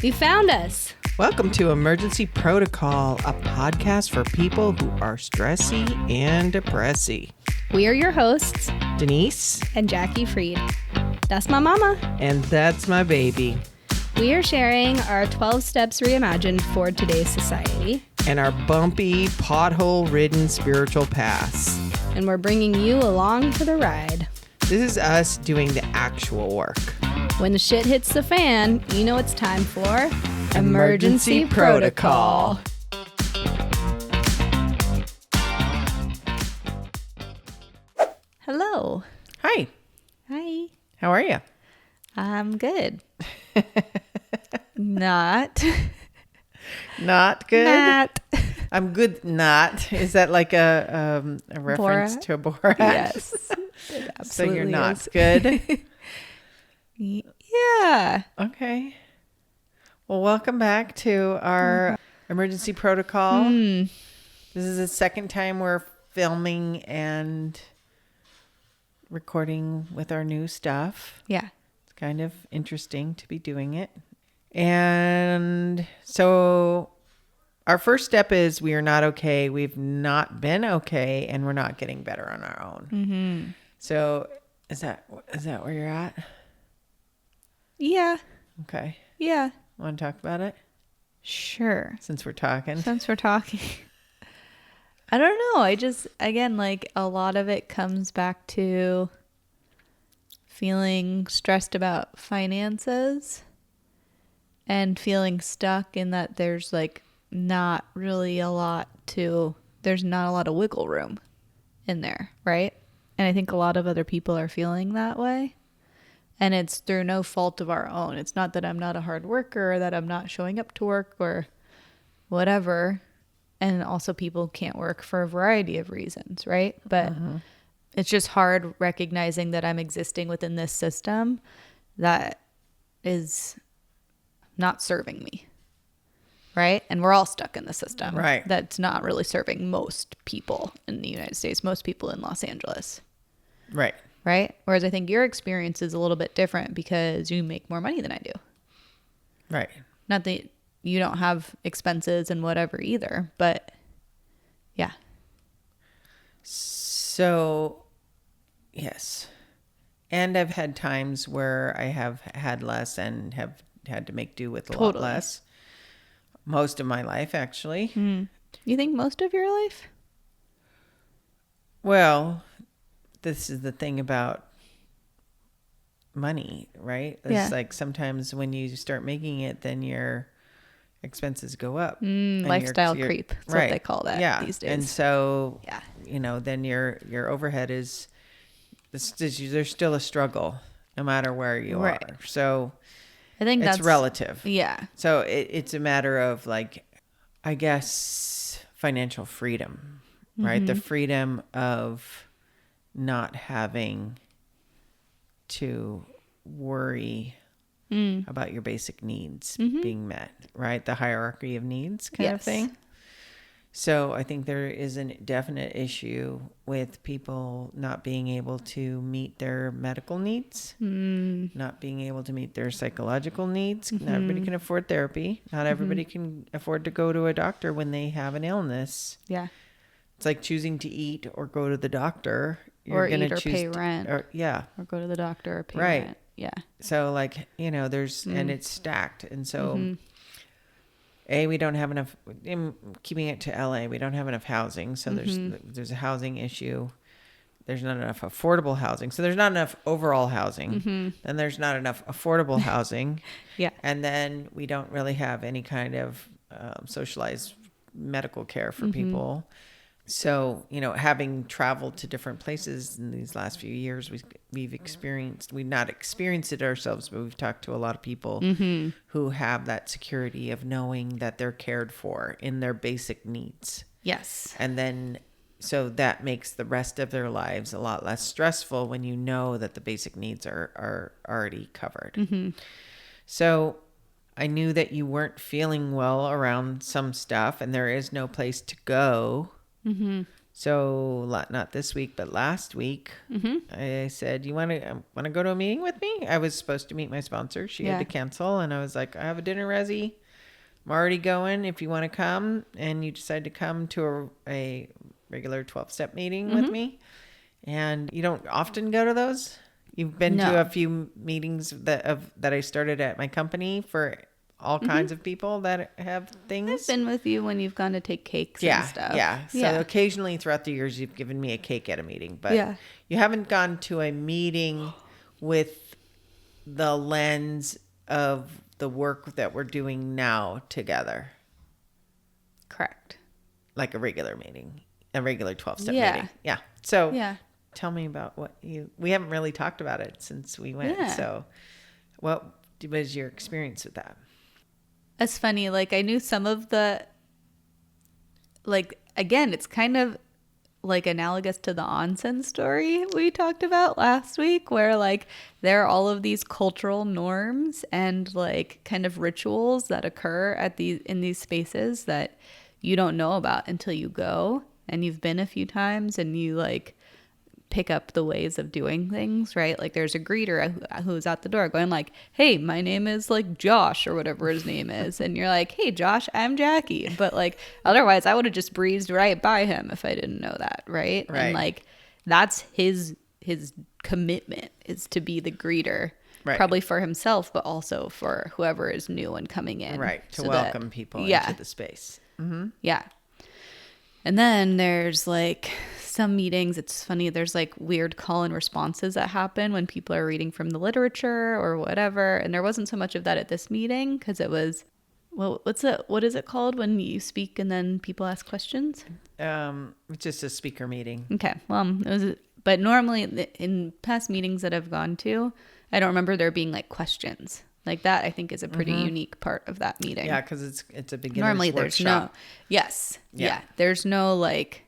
You found us. Welcome to Emergency Protocol, a podcast for people who are stressy and depressy. We are your hosts, Denise and Jackie Freed. That's my mama. And that's my baby. We are sharing our 12 steps reimagined for today's society. And our bumpy, pothole-ridden spiritual paths. And we're bringing you along for the ride. This is us doing the actual work. When the shit hits the fan, you know it's time for Emergency Protocol. Hello. Hi. Hi. How are you? I'm good. Not. Not good? Not. I'm good not. Is that like a reference Borat? to a Borat? Yes. It So absolutely you're not is. good? Yeah. Okay. Well, welcome back to our emergency protocol. This is the second time we're filming and recording with our new stuff. Yeah. It's kind of interesting to be doing it. And so our first step is we are not okay. We've not been okay, and we're not getting better on our own. Mm-hmm. So is that where you're at? Yeah. Okay. Yeah. Want to talk about it? Sure. Since we're talking. Since we're talking. I don't know. I just, again, like a lot of it comes back to feeling stressed about finances and feeling stuck in that there's like not really there's not a lot of wiggle room in there, right? And I think a lot of other people are feeling that way. And it's through no fault of our own. It's not that I'm not a hard worker or that I'm not showing up to work or whatever. And also people can't work for a variety of reasons, right? But it's just hard recognizing that I'm existing within this system that is not serving me, right? And we're all stuck in the system. Right. That's not really serving most people in the United States, most people in Los Angeles. Right. Right? Whereas I think your experience is a little bit different because you make more money than I do. Right. Not that you don't have expenses and whatever either, but yeah. So, yes. And I've had times where I have had less and have had to make do with a lot less. Most of my life, actually. You think most of your life? Well, this is the thing about money, right? It's like sometimes when you start making it, then your expenses go up. Lifestyle creep. That's what they call that these days. And so, then your overhead is, there's still a struggle no matter where you are. So I think it's relative. Yeah. So it's a matter of like, I guess, financial freedom, right? The freedom of not having to worry about your basic needs being met, right? The hierarchy of needs kind of thing. So I think there is a definite issue with people not being able to meet their medical needs, not being able to meet their psychological needs. Not everybody can afford therapy. Not everybody can afford to go to a doctor when they have an illness. Yeah. It's like choosing to eat or go to the doctor. Or eat or pay rent. Or go to the doctor or pay rent. Yeah. So like, there's, and it's stacked. And so, we don't have enough, keeping it to LA, we don't have enough housing. So there's a housing issue. There's not enough affordable housing. So there's not enough overall housing. Then there's not enough affordable housing. Yeah. And then we don't really have any kind of socialized medical care for people. So, having traveled to different places in these last few years, we've not experienced it ourselves, but we've talked to a lot of people who have that security of knowing that they're cared for in their basic needs. Yes. And then, so that makes the rest of their lives a lot less stressful when you know that the basic needs are already covered. So I knew that you weren't feeling well around some stuff and there is no place to go. So not this week, but last week, I said, "You want to go to a meeting with me?" I was supposed to meet my sponsor. She had to cancel, and I was like, "I have a dinner resi. I'm already going. If you want to come," and you decide to come to a regular 12-step meeting with me, and you don't often go to those. You've been to a few meetings that I started at my company for all kinds of people that have things. I've been with you when you've gone to take cakes and stuff. Yeah. So occasionally throughout the years, you've given me a cake at a meeting, but you haven't gone to a meeting with the lens of the work that we're doing now together. Correct. Like a regular meeting, a regular 12-step meeting. Yeah. So tell me about we haven't really talked about it since we went. Yeah. So what was your experience with that? It's funny, like I knew some of the, like, again, it's kind of like analogous to the onsen story we talked about last week, where like there are all of these cultural norms and like kind of rituals that occur in these spaces that you don't know about until you go and you've been a few times and you like pick up the ways of doing things, right? Like there's a greeter who's at the door going like, "Hey, my name is like Josh," or whatever his name is. And you're like, "Hey, Josh, I'm Jackie." But like otherwise I would have just breezed right by him if I didn't know that, right? And like that's his commitment is to be the greeter. Right. Probably for himself, but also for whoever is new and coming in. Right. To welcome people into the space. Mm-hmm. Yeah. And then there's like some meetings, it's funny, there's like weird call and responses that happen when people are reading from the literature or whatever. And there wasn't so much of that at this meeting because it was, well, what is it called when you speak and then people ask questions? It's just a speaker meeting. Okay. Well, but normally in past meetings that I've gone to, I don't remember there being like questions. Like that, I think, is a pretty unique part of that meeting. Yeah, because it's a beginner's normally workshop. There's no like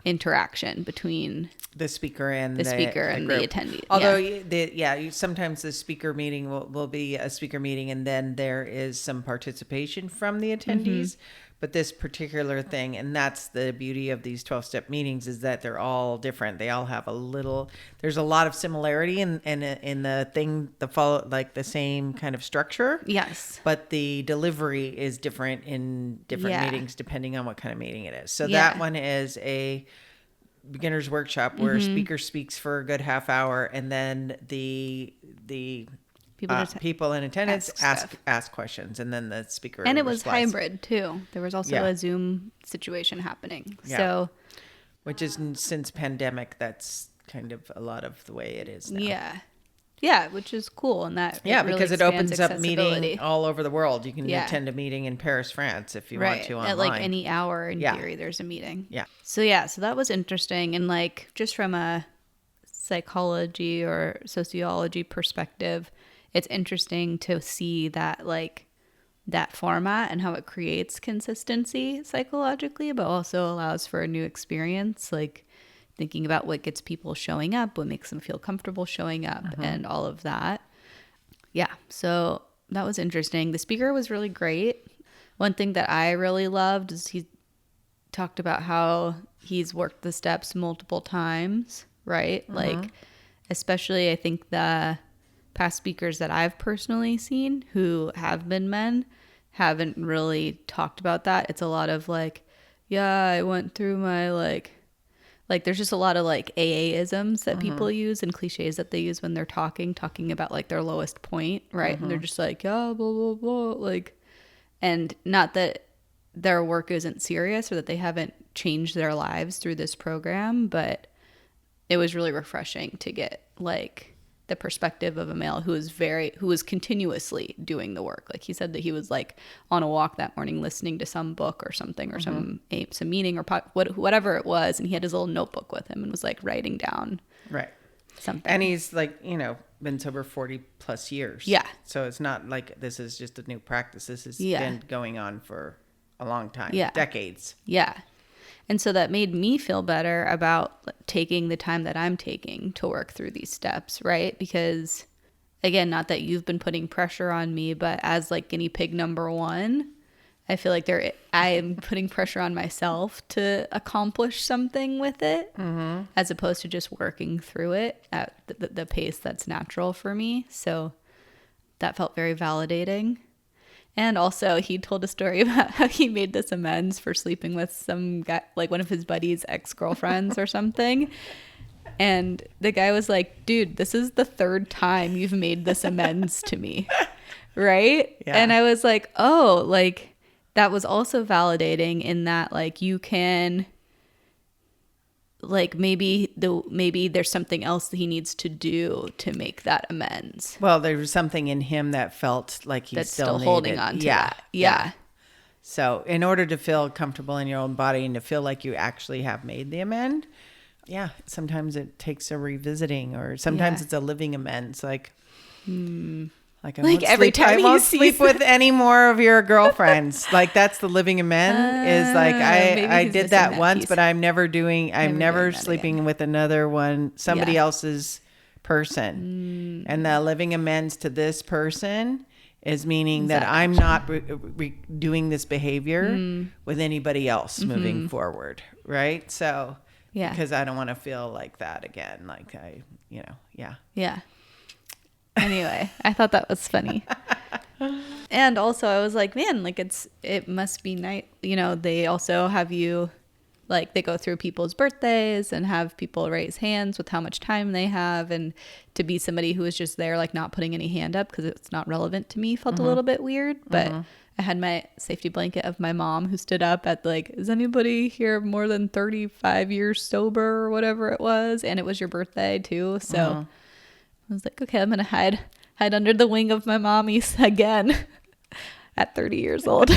interaction between the speaker and the attendees. Although sometimes the speaker meeting will be a speaker meeting and then there is some participation from the attendees. But this particular thing, and that's the beauty of these 12-step meetings, is that they're all different. They all have there's a lot of similarity in the same kind of structure. Yes. But the delivery is different in different meetings depending on what kind of meeting it is. So that one is a beginner's workshop where a speaker speaks for a good half hour and then the people in attendance ask questions, and then the speaker and it was hybrid too. There was also a Zoom situation happening. So, which is since pandemic, that's kind of a lot of the way it is now. Yeah, which is cool, and that because it opens up meeting all over the world. You can attend a meeting in Paris, France, if you want to online. At like any hour in theory, there's a meeting. So that was interesting, and like just from a psychology or sociology perspective, it's interesting to see that like that format and how it creates consistency psychologically, but also allows for a new experience, like thinking about what gets people showing up, what makes them feel comfortable showing up, and all of that. Yeah, so that was interesting. The speaker was really great. One thing that I really loved is he talked about how he's worked the steps multiple times, right? Like, especially I think the past speakers that I've personally seen who have been men haven't really talked about that. It's a lot of like, I went through my like there's just a lot of like AA-isms that people use and cliches that they use when they're talking about like their lowest point, right? And they're just like, blah, blah, blah, like, and not that their work isn't serious or that they haven't changed their lives through this program, but it was really refreshing to get like the perspective of a male who was continuously doing the work. Like he said that he was like on a walk that morning listening to some book or something or some meeting or whatever it was, and he had his little notebook with him and was like writing down something. And he's like, been sober 40 plus years. Yeah. So it's not like this is just a new practice. This has been going on for a long time. Decades. Yeah. And so that made me feel better about taking the time that I'm taking to work through these steps, right? Because, again, not that you've been putting pressure on me, but as like guinea pig number one, I feel like I am putting pressure on myself to accomplish something with it, as opposed to just working through it at the pace that's natural for me. So that felt very validating. And also, he told a story about how he made this amends for sleeping with some guy, like one of his buddy's ex-girlfriends or something. And the guy was like, dude, this is the third time you've made this amends to me. Right? Yeah. And I was like, oh, like, that was also validating in that, like, you can, like, maybe there's something else that he needs to do to make that amends. Well, there was something in him that felt like he That's still holding needed. on to that. Yeah. So in order to feel comfortable in your own body and to feel like you actually have made the amend, sometimes it takes a revisiting, or sometimes it's a living amends. Like I won't every sleep, time I he won't sees sleep with any more of your girlfriends. Like that's the living amend is like, maybe I he's did missing that that once, piece. but I'm never doing that sleeping again. with another one, somebody Yeah. else's person. And the living amends to this person is meaning that I'm not doing this behavior with anybody else moving forward. Right. So, Yeah. because I don't want to feel like that again. Like Yeah. Anyway, I thought that was funny. And also I was like, man, like it must be nice. You know, they also have you, like, they go through people's birthdays and have people raise hands with how much time they have. And to be somebody who was just there, like, not putting any hand up because it's not relevant to me felt a little bit weird. But I had my safety blanket of my mom who stood up at, like, is anybody here more than 35 years sober or whatever it was? And it was your birthday too. So I was like, okay, I'm going to hide under the wing of my mommies again at 30 years old.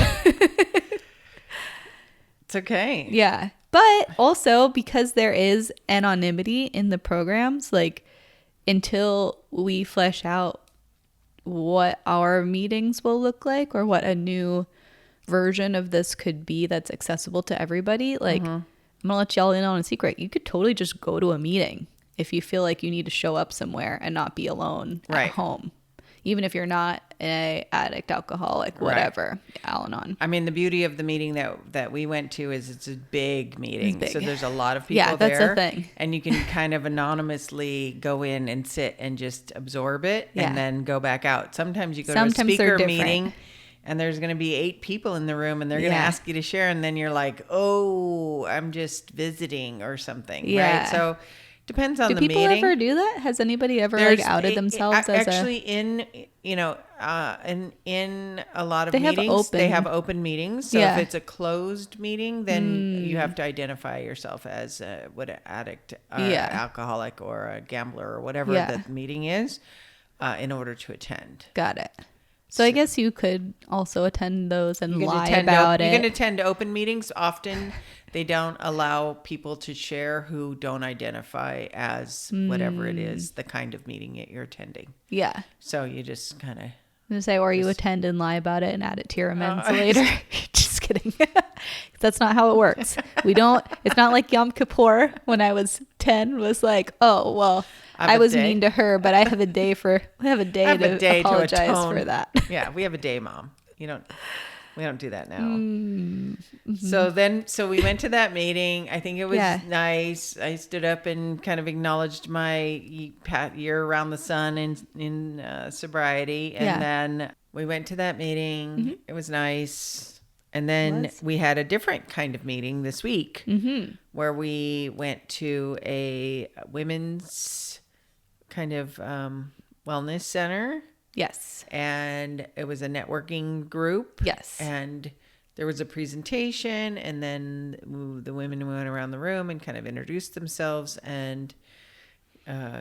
it's okay. Yeah. But also because there is anonymity in the programs, like, until we flesh out what our meetings will look like or what a new version of this could be that's accessible to everybody, like, I'm going to let y'all in on a secret. You could totally just go to a meeting if you feel like you need to show up somewhere and not be alone at home. Even if you're not an addict, alcoholic, whatever, al-anon. I mean, the beauty of the meeting that we went to is it's a big meeting. It's big. So there's a lot of people that's there. the thing. And you can kind of anonymously go in and sit and just absorb it and then go back out. Sometimes you go to a speaker meeting and there's going to be 8 people in the room and they're going to ask you to share. And then you're like, oh, I'm just visiting or something. Right. So depends on the meeting. Do people ever do that? Has anybody ever outed themselves as actually in a lot of meetings they have open meetings. So if it's a closed meeting, then you have to identify yourself as what an addict, alcoholic, or a gambler, or whatever the meeting is, in order to attend. Got it. So I guess you could also attend those and lie about it. You can attend open meetings. Often they don't allow people to share who don't identify as whatever it is, the kind of meeting that you're attending. Yeah. So you just kind of... I'm going to say, or you attend and lie about it and add it to your amends later. Just kidding. That's not how it works. It's not like Yom Kippur when I was 10 was like, oh, well... I was mean to her, but I have a day to apologize for that. Yeah, we have a day, Mom. We don't do that now. So we went to that meeting. I think it was nice. I stood up and kind of acknowledged my year around the sun in sobriety. And then we went to that meeting. It was nice. And then we had a different kind of meeting this week where we went to a women's kind of wellness center. Yes. And it was a networking group. Yes. And there was a presentation, and then the women went around the room and kind of introduced themselves and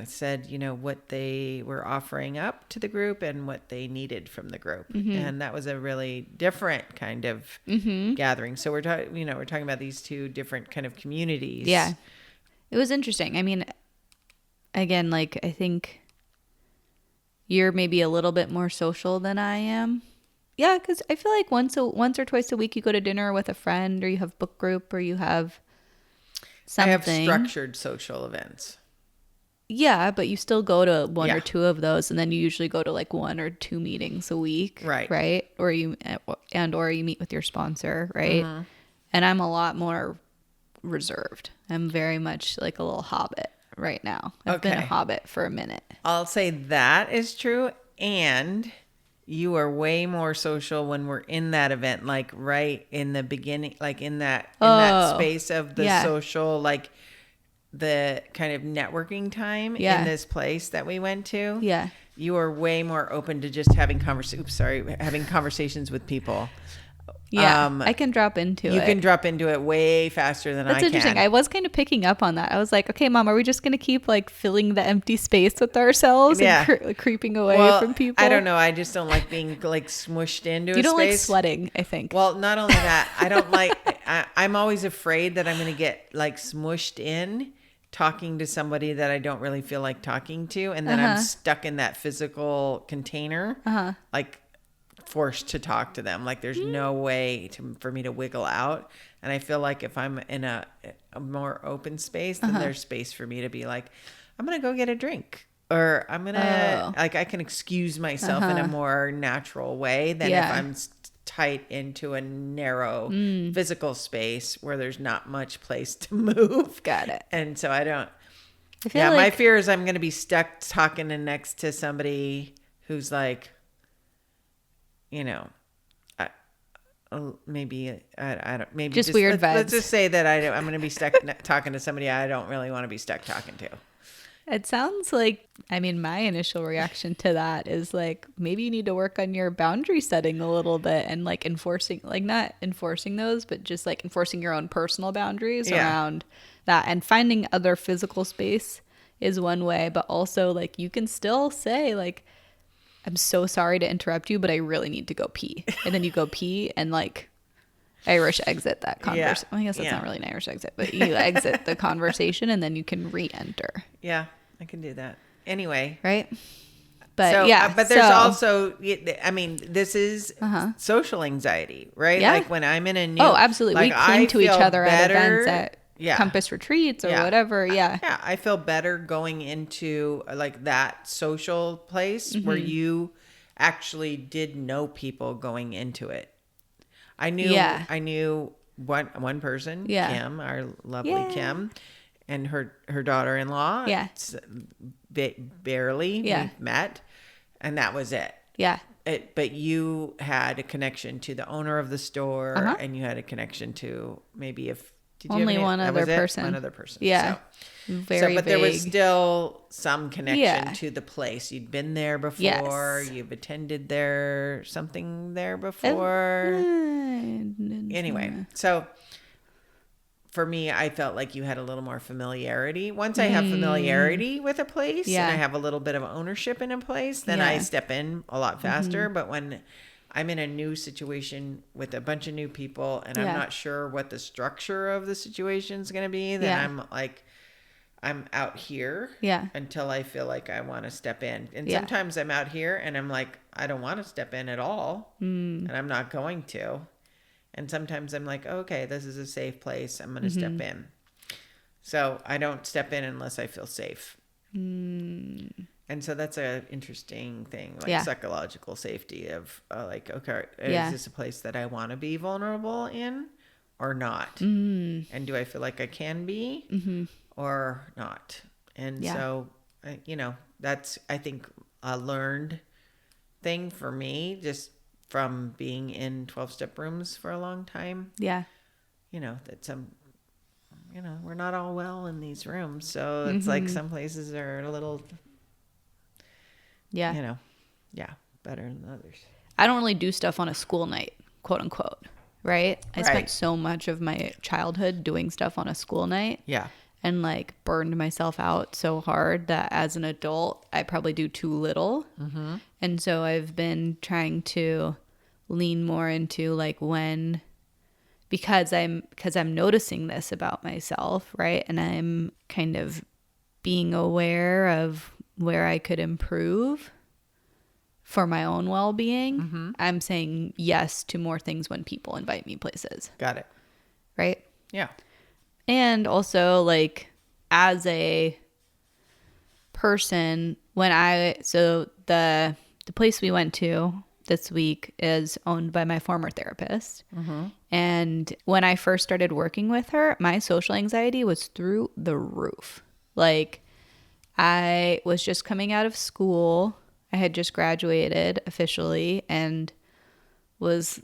said, what they were offering up to the group and what they needed from the group. And that was a really different kind of gathering. So we're talking about these two different kind of communities. Yeah. It was interesting. I mean, again, like, I think you're maybe a little bit more social than I am. Yeah, because I feel like once or twice a week you go to dinner with a friend, or you have book group, or you have something. I have structured social events. Yeah, but you still go to one Yeah. or two of those, and then you usually go to like 1 or 2 meetings a week, Right. Right? Or you meet with your sponsor, right? Mm-hmm. And I'm a lot more reserved. I'm very much like a little hobbit right now. I've been a Okay. hobbit for a minute. I'll say that is true. And you are way more social when we're in that event, like right in the beginning, like in that Oh, space of the yeah. social, like the kind of networking time in Yeah. this place that we went to. Yeah. You are way more open to just having having conversations with people. Yeah. I can drop into You it. can drop into it way faster than That's I interesting. can. I was kind of picking up on that. I was like, okay, Mom, are we just going to keep like filling the empty space with ourselves Yeah. and creeping away Well, from people? I don't know. I just don't like being like smushed into You a don't like space. sweating, I think. Well, not only that, I don't like. I'm always afraid that I'm going to get like smushed in talking to somebody that I don't really feel like talking to, and then I'm stuck in that physical container, like forced to talk to them. Like there's no way for me to wiggle out. And I feel like if I'm in a more open space, then there's space for me to be like, I'm going to go get a drink. Or I'm going to, like, I can excuse myself in a more natural way than if I'm tight into a narrow physical space where there's not much place to move. Got it. And so I don't. I feel Yeah, like, my fear is I'm going to be stuck talking next to somebody who's like, you know, maybe I don't, maybe Just weird vibes. Let's just say that I'm going to be stuck talking to somebody I don't really want to be stuck talking to. It sounds like, I mean, my initial reaction to that is like, maybe you need to work on your boundary setting a little bit and like enforcing, like not enforcing those, but just like enforcing your own personal boundaries around that, and finding other physical space is one way, but also like you can still say like, I'm so sorry to interrupt you, but I really need to go pee. And then you go pee and like Irish exit that conversation. Yeah. I guess that's not really an Irish exit, but you exit the conversation and then you can re-enter. Yeah, I can do that. Anyway. Right? But so, yeah. But there's also, I mean, this is social anxiety, right? Yeah. Like when I'm in a new. Oh, absolutely. Like We cling to each other at events at Yeah. Compass retreats or whatever. Yeah. Yeah, I feel better going into like that social place where you actually did know people going into it. I knew one person, Kim, our lovely Kim, and her daughter-in-law. Yeah. Barely we met, and that was it. Yeah. But you had a connection to the owner of the store, and you had a connection to maybe only one other person. One other person. Yeah. So, Very but vague. there was still some connection to the place. You'd been there before. Yes. You've attended something there before. Anyway, so for me, I felt like you had a little more familiarity. Once I have familiarity with a place and I have a little bit of ownership in a place, then I step in a lot faster. But when I'm in a new situation with a bunch of new people and I'm not sure what the structure of the situation is going to be, then I'm like, I'm out here until I feel like I want to step in. And sometimes I'm out here and I'm like, I don't want to step in at all. And I'm not going to. And sometimes I'm like, okay, this is a safe place. I'm going to step in. So I don't step in unless I feel safe. And so that's an interesting thing, like psychological safety of like, okay, is this a place that I want to be vulnerable in or not? And do I feel like I can be or not? And so, that's, I think, a learned thing for me, just from being in 12-step rooms for a long time. Yeah. That we're not all well in these rooms. So it's like some places are a little... better than others. I don't really do stuff on a school night, quote unquote, right? I spent so much of my childhood doing stuff on a school night. Yeah. And like burned myself out so hard that as an adult, I probably do too little. And so I've been trying to lean more into like because I'm noticing this about myself, right? And I'm kind of being aware of where I could improve for my own well-being. I'm saying yes to more things when people invite me places. Got it. Right? Yeah. And also like as a person so the place we went to this week is owned by my former therapist. And when I first started working with her, my social anxiety was through the roof. Like, I was just coming out of school. I had just graduated officially and was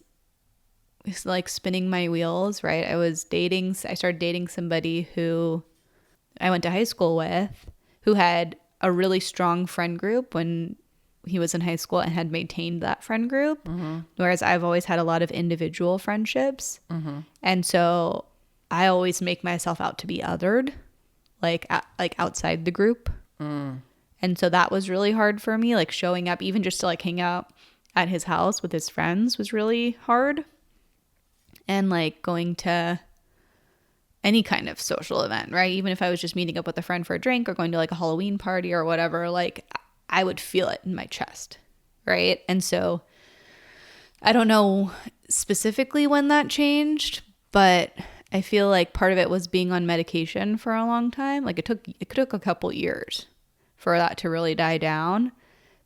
like spinning my wheels, right? I started dating somebody who I went to high school with, who had a really strong friend group when he was in high school and had maintained that friend group. Whereas I've always had a lot of individual friendships. And so I always make myself out to be othered, like outside the group. And so that was really hard for me. Like showing up, even just to like hang out at his house with his friends was really hard. And like going to any kind of social event, right? Even if I was just meeting up with a friend for a drink or going to like a Halloween party or whatever, like I would feel it in my chest, right? And so I don't know specifically when that changed, but I feel like part of it was being on medication for a long time. Like it took a couple years for that to really die down.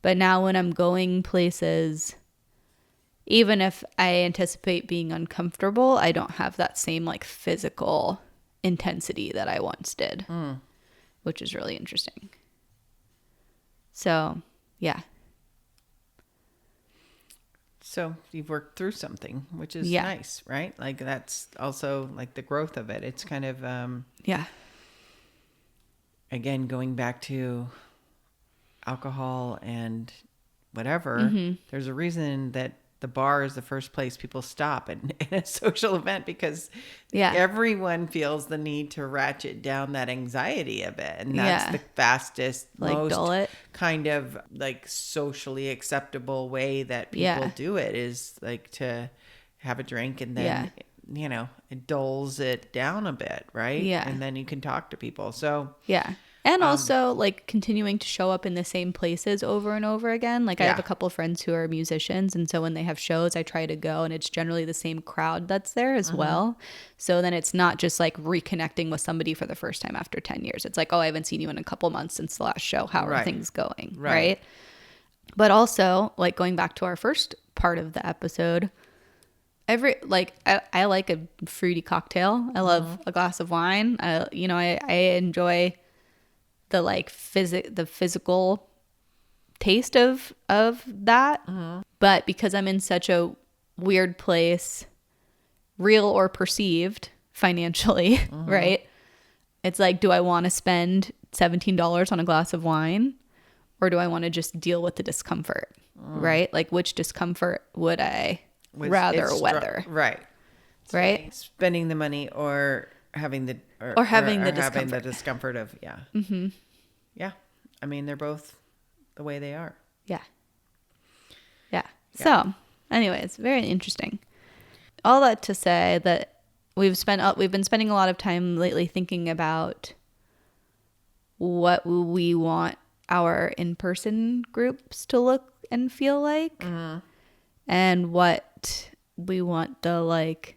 But now when I'm going places, even if I anticipate being uncomfortable, I don't have that same like physical intensity that I once did, which is really interesting. So, yeah. So you've worked through something, which is nice, right? Like that's also like the growth of it. It's kind of, again, going back to alcohol and whatever, there's a reason that the bar is the first place people stop in a social event because everyone feels the need to ratchet down that anxiety a bit. And that's the fastest, like most kind of like socially acceptable way that people do it is like to have a drink and then, you know, it dulls it down a bit, right? Yeah. And then you can talk to people. So, and also like continuing to show up in the same places over and over again. Like I have a couple of friends who are musicians. And so when they have shows, I try to go and it's generally the same crowd that's there as well. So then it's not just like reconnecting with somebody for the first time after 10 years. It's like, oh, I haven't seen you in a couple months since the last show. How are things going? Right. But also like going back to our first part of the episode, I like a fruity cocktail. I love a glass of wine. I enjoy the like the physical taste of that. But because I'm in such a weird place, real or perceived financially, right? It's like, do I want to spend $17 on a glass of wine or do I want to just deal with the discomfort, right? Like which discomfort would I rather weather? Right. Spending the money or having the discomfort of I mean they're both the way they are. So anyways, very interesting. All that to say that we've been spending a lot of time lately thinking about what we want our in-person groups to look and feel like, and what we want the like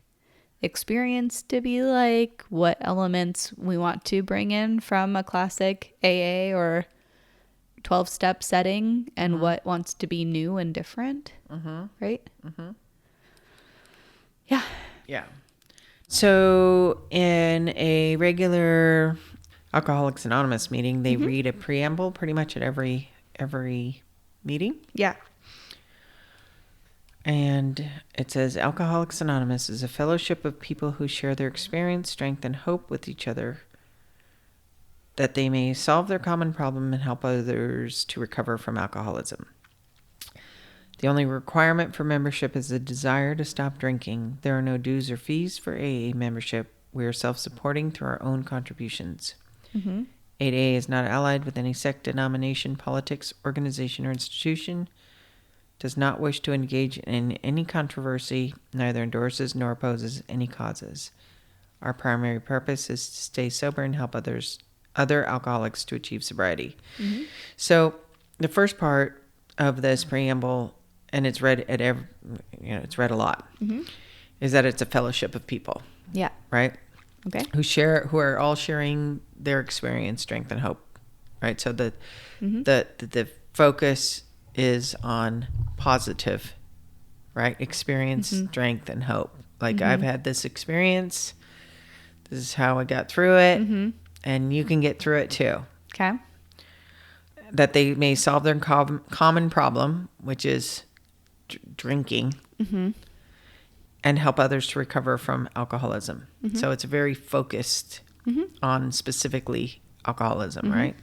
experience to be like, what elements we want to bring in from a classic AA or 12-step setting, and what wants to be new and different. Right? Yeah. So in a regular Alcoholics Anonymous meeting, they read a preamble pretty much at every meeting. Yeah. And it says, Alcoholics Anonymous is a fellowship of people who share their experience, strength, and hope with each other, that they may solve their common problem and help others to recover from alcoholism. The only requirement for membership is a desire to stop drinking. There are no dues or fees for AA membership. We are self-supporting through our own contributions. AA is not allied with any sect, denomination, politics, organization, or institution, does not wish to engage in any controversy, neither endorses nor opposes any causes. Our primary purpose is to stay sober and help other alcoholics to achieve sobriety. So the first part of this preamble, and it's read it's read a lot, is that it's a fellowship of people. Yeah. Right? Okay. Who are all sharing their experience, strength, and hope right? So the focus is on positive, right? Experience, strength, and hope. Like, I've had this experience. This is how I got through it. And you can get through it too. Okay. That they may solve their common problem, which is drinking, and help others to recover from alcoholism. So it's very focused on specifically alcoholism, right?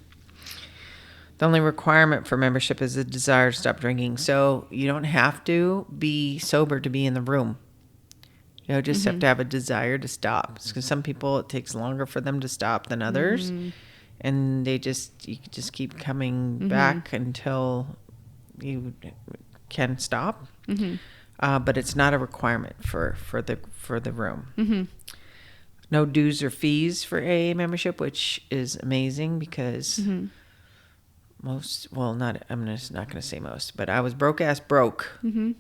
The only requirement for membership is a desire to stop drinking. So you don't have to be sober to be in the room. You just have to have a desire to stop. Because some people, it takes longer for them to stop than others. And you just keep coming back until you can stop. But it's not a requirement for the room. No dues or fees for AA membership, which is amazing because I'm just not going to say most, but I was broke, and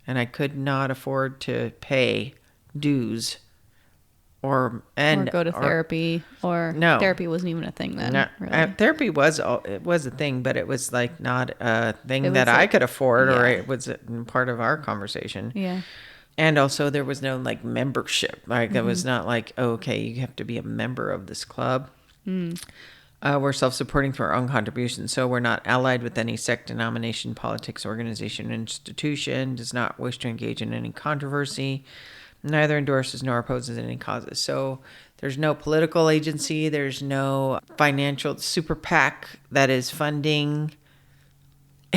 I could not afford to pay dues or go to therapy, or no, therapy wasn't even a thing then. No, really. Therapy was a thing, but it was like not a thing that I like, could afford, or it was part of our conversation. Yeah. And also there was no like membership. Like it was not like, oh, okay, you have to be a member of this club. We're self-supporting through our own contributions. So we're not allied with any sect, denomination, politics, organization, institution, does not wish to engage in any controversy, neither endorses nor opposes any causes. So there's no political agency. There's no financial super PAC that is funding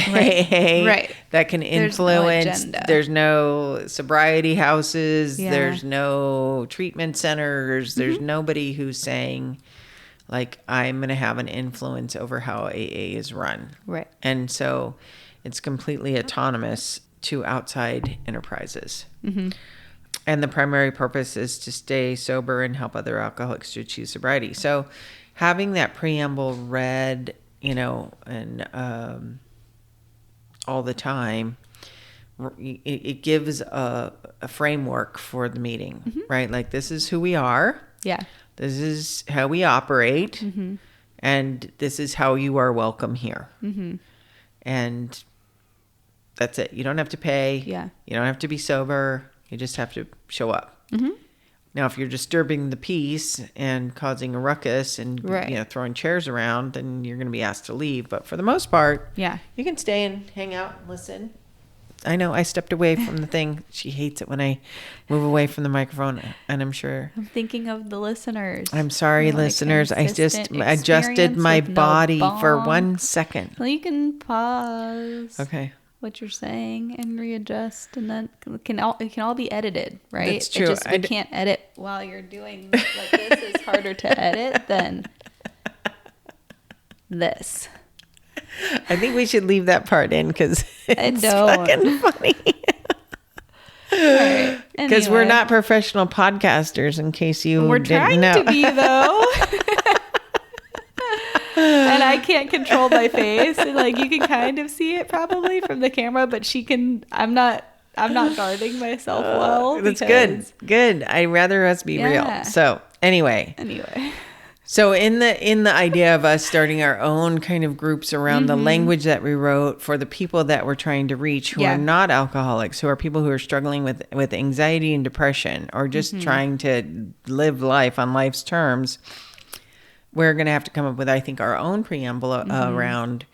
Right. that can influence. There's no sobriety houses. Yeah. There's no treatment centers. There's nobody who's saying, like, I'm going to have an influence over how AA is run. Right. And so it's completely autonomous to outside enterprises. And the primary purpose is to stay sober and help other alcoholics to achieve sobriety. So having that preamble read, and all the time, it gives a framework for the meeting, right? Like, this is who we are. Yeah. This is how we operate. And this is how you are welcome here. And that's it. You don't have to pay. Yeah. You don't have to be sober. You just have to show up. Now, if you're disturbing the peace and causing a ruckus and throwing chairs around, then you're going to be asked to leave. But for the most part, you can stay and hang out and listen. I know I stepped away from the thing. She hates it when I move away from the microphone, and I'm sure. I'm thinking of the listeners. I'm sorry, listeners. I just adjusted my body for 1 second. Well, you can pause. Okay. What you're saying and readjust, and then it can all be edited, right? That's true. We can't edit while you're doing like this. Is harder to edit than this. I think we should leave that part in because it's fucking funny. Right. Because we're not professional podcasters, in case you didn't know. We're trying to be, though. And I can't control my face, and like you can kind of see it probably from the camera, but she can. I'm not guarding myself well. That's good. I'd rather us be real. So anyway. So in the idea of us starting our own kind of groups around the language that we wrote for the people that we're trying to reach, who are not alcoholics, who are people who are struggling with anxiety and depression, or just trying to live life on life's terms, we're going to have to come up with, I think, our own preamble around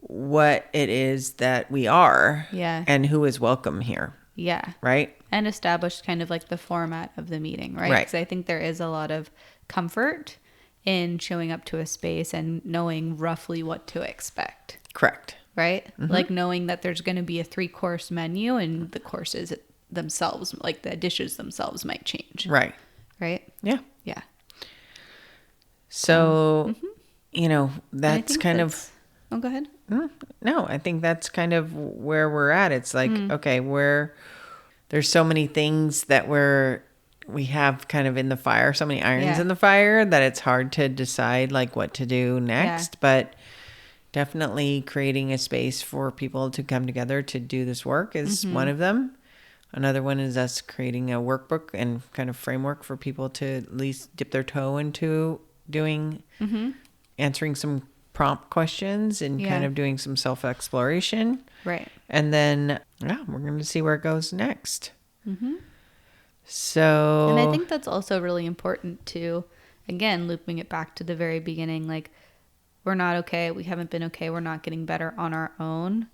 what it is that we are and who is welcome here. Yeah. Right? And establish kind of like the format of the meeting, right? Because I think there is a lot of comfort in showing up to a space and knowing roughly what to expect. Correct. Right? Like knowing that there's going to be a 3-course menu, and the courses themselves, like the dishes themselves, might change. Right. Right? Yeah. Yeah. So, that's kind of... Oh, go ahead. No, I think that's kind of where we're at. It's like, okay, there's so many things that we have kind of in the fire, so many irons in the fire, that it's hard to decide like what to do next. But definitely creating a space for people to come together to do this work is one of them. Another one is us creating a workbook and kind of framework for people to at least dip their toe into doing, answering some prompt questions and kind of doing some self-exploration. Right. And then, we're going to see where it goes next. So. And I think that's also really important too. Again, looping it back to the very beginning, like, we're not okay. We haven't been okay. We're not getting better on our own.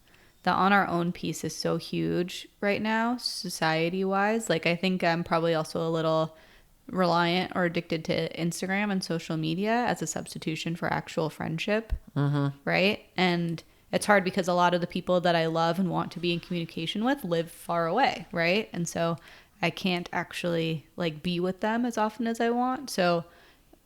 The on our own piece is so huge right now, society-wise. Like, I think I'm probably also a little reliant or addicted to Instagram and social media as a substitution for actual friendship. Right? And it's hard because a lot of the people that I love and want to be in communication with live far away, right? And so I can't actually like be with them as often as I want. So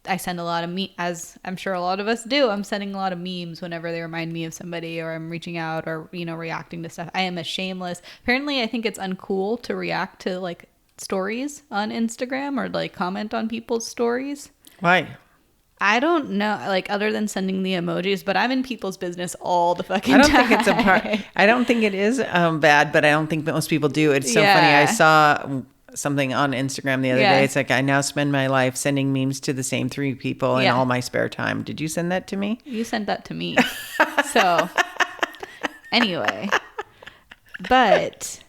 I send a lot of as I'm sure a lot of us do. I'm sending a lot of memes whenever they remind me of somebody, or I'm reaching out, or, you know, reacting to stuff. I am a shameless. Apparently, I think it's uncool to react to like stories on Instagram or like comment on people's stories. Why? I don't know, like, other than sending the emojis, but I'm in people's business all the fucking time. I don't think it's a part. I don't think it is bad, but I don't think most people do. It's so funny. I saw something on Instagram the other day. It's like, I now spend my life sending memes to the same 3 people in all my spare time. Did you send that to me? You sent that to me. So anyway, but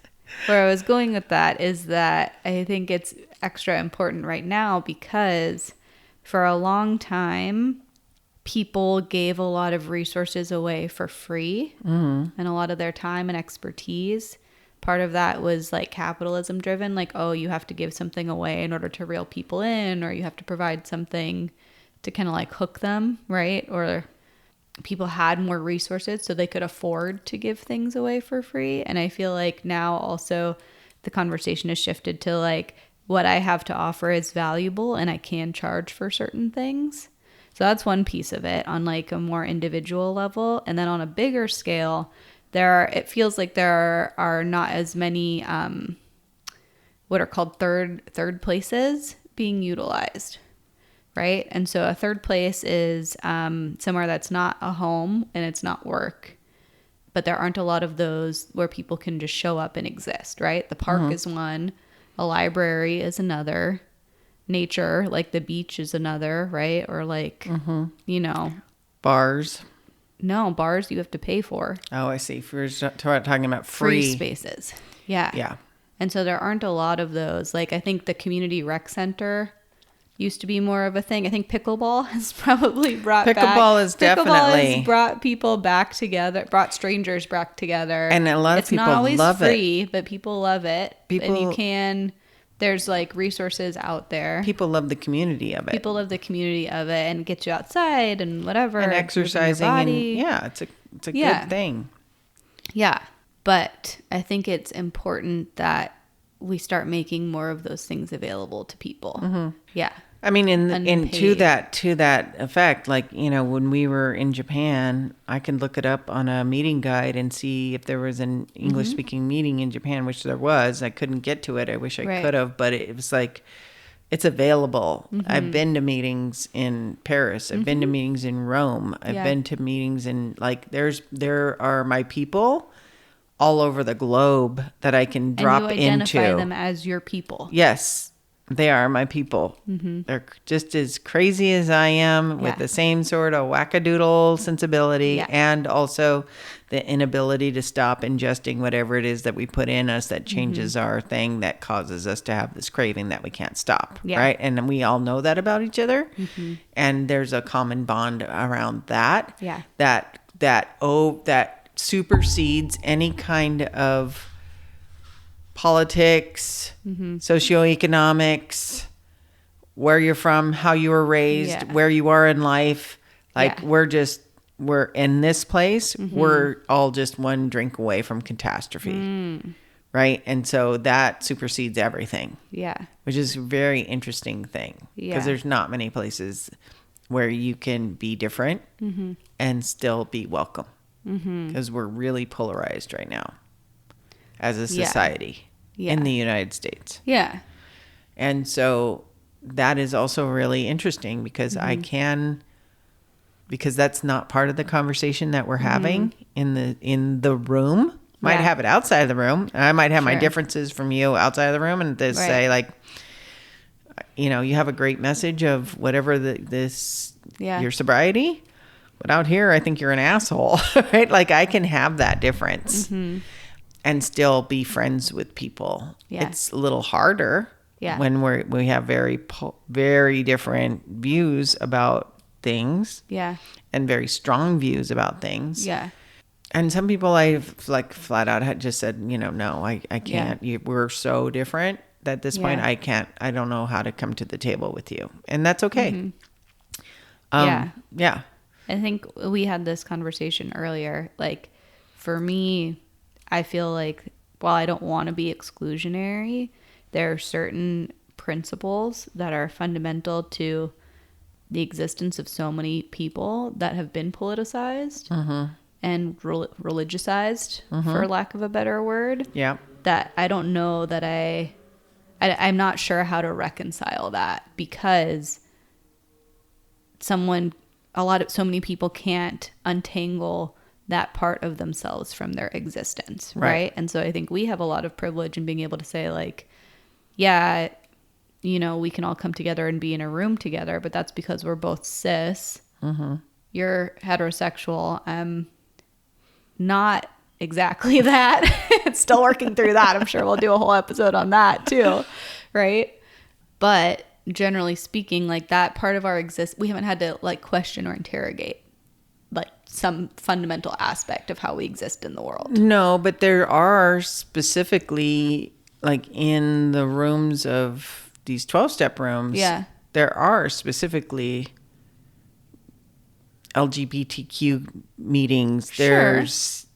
where I was going with that is that I think it's extra important right now because for a long time, people gave a lot of resources away for free and a lot of their time and expertise. Part of that was like capitalism driven, like, oh, you have to give something away in order to reel people in, or you have to provide something to kind of like hook them, right? Or people had more resources so they could afford to give things away for free. And I feel like now also the conversation has shifted to like, what I have to offer is valuable and I can charge for certain things. So that's one piece of it on like a more individual level. And then on a bigger scale, it feels like there are not as many what are called third places being utilized, right? And so a third place is somewhere that's not a home and it's not work, but there aren't a lot of those where people can just show up and exist, right? The park is one. A library is another. Nature, like the beach, is another, right? Or like, you know. Bars. No, bars you have to pay for. Oh, I see. We're talking about free spaces. Yeah. Yeah. And so there aren't a lot of those. Like, I think the community rec center used to be more of a thing. I think pickleball has probably brought Pickleball has brought people back together, brought strangers back together. And a lot of people love it. It's not always free, but people love it. There's like resources out there. People love the community of it. People love the community of it and get you outside and whatever. And exercising. It's a good thing. Yeah. But I think it's important that we start making more of those things available to people. Yeah. I mean, to that effect, like, you know, when we were in Japan, I can look it up on a meeting guide and see if there was an English speaking meeting in Japan, which there was. I couldn't get to it. I wish I could have, but it was like, it's available. I've been to meetings in Paris. I've been to meetings in Rome. I've been to meetings in, like, there are my people all over the globe that I can drop into. And you identify them as your people. Yes. They are my people. They're just as crazy as I am, with the same sort of wackadoodle sensibility and also the inability to stop ingesting whatever it is that we put in us that changes our thing, that causes us to have this craving that we can't stop, right? And we all know that about each other. And there's a common bond around that. That supersedes any kind of politics, socioeconomics, where you're from, how you were raised, where you are in life. Like, we're in this place. We're all just one drink away from catastrophe. Right. And so that supersedes everything. Yeah. Which is a very interesting thing. Because there's not many places where you can be different and still be welcome. Because we're really polarized right now as a society. In the United States. Yeah. And so that is also really interesting because because that's not part of the conversation that we're having in the room. Might have it outside of the room. I might have my differences from you outside of the room and to say, like, you know, you have a great message of whatever your sobriety, but out here, I think you're an asshole, right? Like I can have that difference and still be friends with people. Yeah. It's a little harder Yeah. when we have very different views about things. Yeah. And very strong views about things. Yeah. And some people I've like flat out had just said, no, I can't. We're so different that at this point I don't know how to come to the table with you. And that's okay. Yeah. I think we had this conversation earlier. Like for me, I feel like while I don't want to be exclusionary, there are certain principles that are fundamental to the existence of so many people that have been politicized and religiousized, for lack of a better word. Yeah. That I don't know that I'm not sure how to reconcile that, because so many people can't untangle that part of themselves from their existence, right? And so I think we have a lot of privilege in being able to say like, yeah, we can all come together and be in a room together, but that's because we're both cis. You're heterosexual. I'm not exactly that. It's still working through that. I'm sure we'll do a whole episode on that too, right? But generally speaking, like that part of our we haven't had to like question or interrogate like some fundamental aspect of how we exist in the world. No, but there are specifically like in the rooms of these 12-step rooms, there are specifically LGBTQ meetings. Sure. There's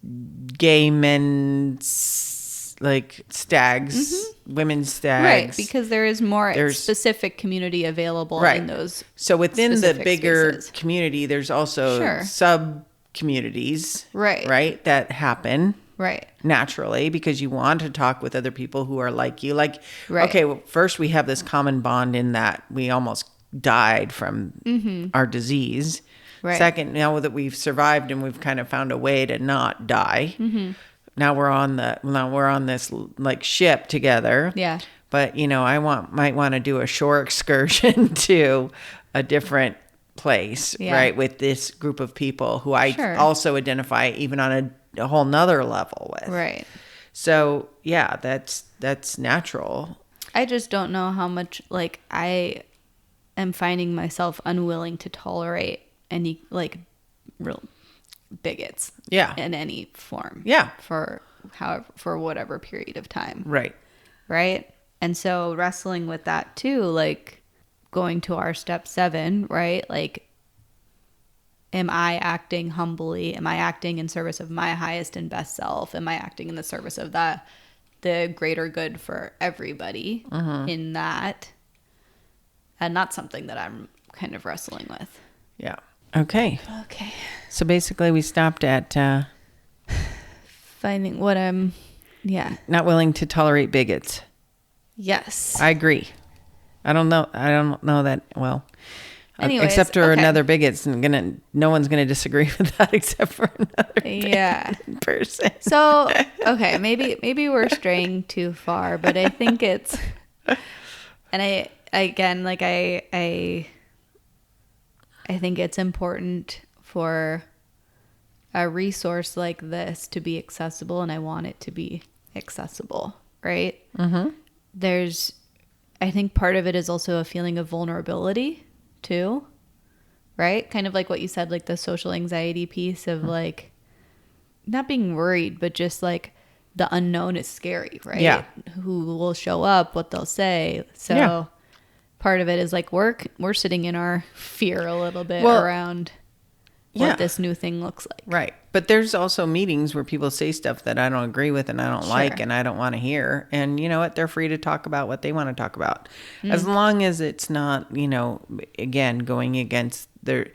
gay men's like stags, women's stags. Right, because there is more specific community available in those. So within the bigger spaces. community, there's also sub communities, right, that happen. Right. Naturally, because you want to talk with other people who are like you. Like, okay, well, first we have this common bond in that we almost died from our disease. Right. Second, now that we've survived and we've kind of found a way to not die, now we're on this like ship together. Yeah. But I might want to do a shore excursion to a different place, right, with this group of people who I also identify even on a whole nother level with. Right. So yeah, that's natural. I just don't know how much like I am finding myself unwilling to tolerate any like real bigots. Yeah. In any form. Yeah. For whatever period of time. Right. Right. And so wrestling with that too, like going to our step 7, right? Like, am I acting humbly? Am I acting in service of my highest and best self? Am I acting in the service of the greater good for everybody in that? And that's something that I'm kind of wrestling with. Yeah. Okay. Okay. So basically we stopped at finding what I'm, not willing to tolerate bigots. Yes. I agree. I don't know that well. Anyways, except for another bigot, no one's gonna disagree with that except for another person. So okay, maybe we're straying too far, but I think it's, and I think it's important for a resource like this to be accessible, and I want it to be accessible, right? I think part of it is also a feeling of vulnerability too, right? Kind of like what you said, like the social anxiety piece of like not being worried, but just like the unknown is scary, right? Yeah. Who will show up, what they'll say. So part of it is like we're sitting in our fear a little bit around what this new thing looks like. Right. But there's also meetings where people say stuff that I don't agree with and I don't like and I don't want to hear. And you know what? They're free to talk about what they want to talk about. As long as it's not, again, going against there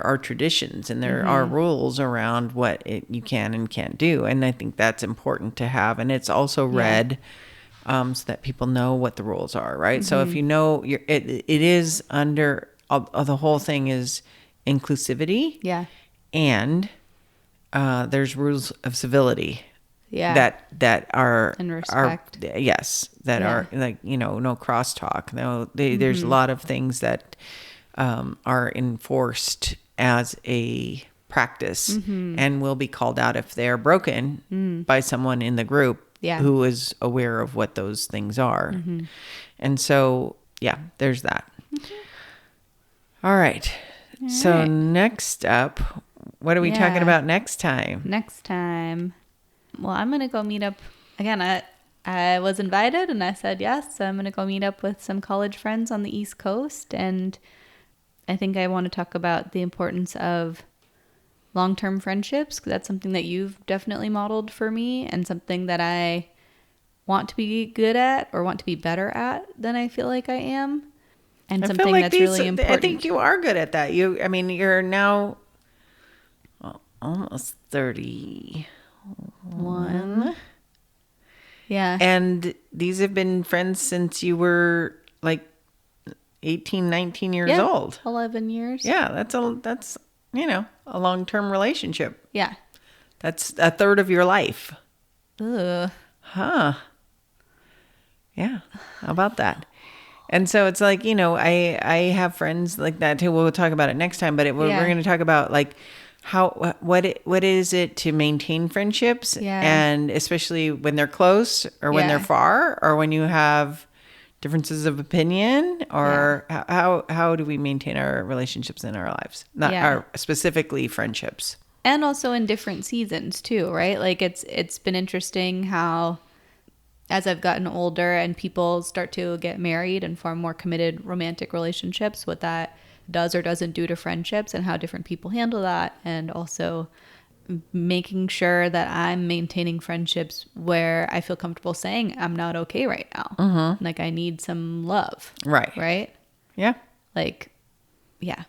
are traditions and there are rules around what you can and can't do. And I think that's important to have. And it's also read so that people know what the rules are, right? So if you know, it is under, the whole thing is inclusivity. Yeah. And there's rules of civility. Yeah. That are and respect. Are like, no crosstalk. No, there's a lot of things that are enforced as a practice and will be called out if they're broken by someone in the group who is aware of what those things are. And so, yeah, there's that. All right. So next up, what are we talking about next time? Next time. Well, I'm going to go meet up. Again, I was invited and I said yes. So I'm going to go meet up with some college friends on the East Coast. And I think I want to talk about the importance of long-term friendships, because that's something that you've definitely modeled for me and something that I want to be good at or want to be better at than I feel like I am. And something that's really important. I think you are good at that. You're now almost 31. Yeah. And these have been friends since you were like 18, 19 years old. 11 years. Yeah, that's a long-term relationship. Yeah. That's a third of your life. Ugh. Huh. Yeah. How about that? And so it's like, I have friends like that too. We'll talk about it next time, but we're going to talk about like what is it to maintain friendships, and especially when they're close or when they're far or when you have differences of opinion, or how do we maintain our relationships in our lives, not our specifically friendships, and also in different seasons too, right? Like it's been interesting how as I've gotten older and people start to get married and form more committed romantic relationships, what that does or doesn't do to friendships and how different people handle that. And also making sure that I'm maintaining friendships where I feel comfortable saying I'm not okay right now. Like I need some love. Right? Yeah. Like, yeah.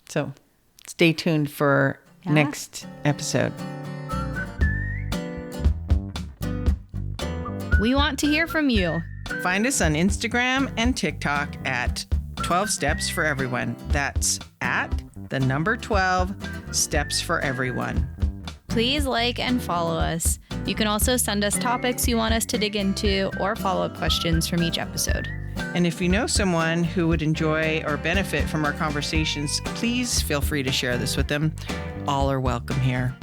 So stay tuned for next episode. We want to hear from you. Find us on Instagram and TikTok at 12 Steps for Everyone. That's at the number 12 Steps for Everyone. Please like and follow us. You can also send us topics you want us to dig into or follow-up questions from each episode. And if you know someone who would enjoy or benefit from our conversations, please feel free to share this with them. All are welcome here.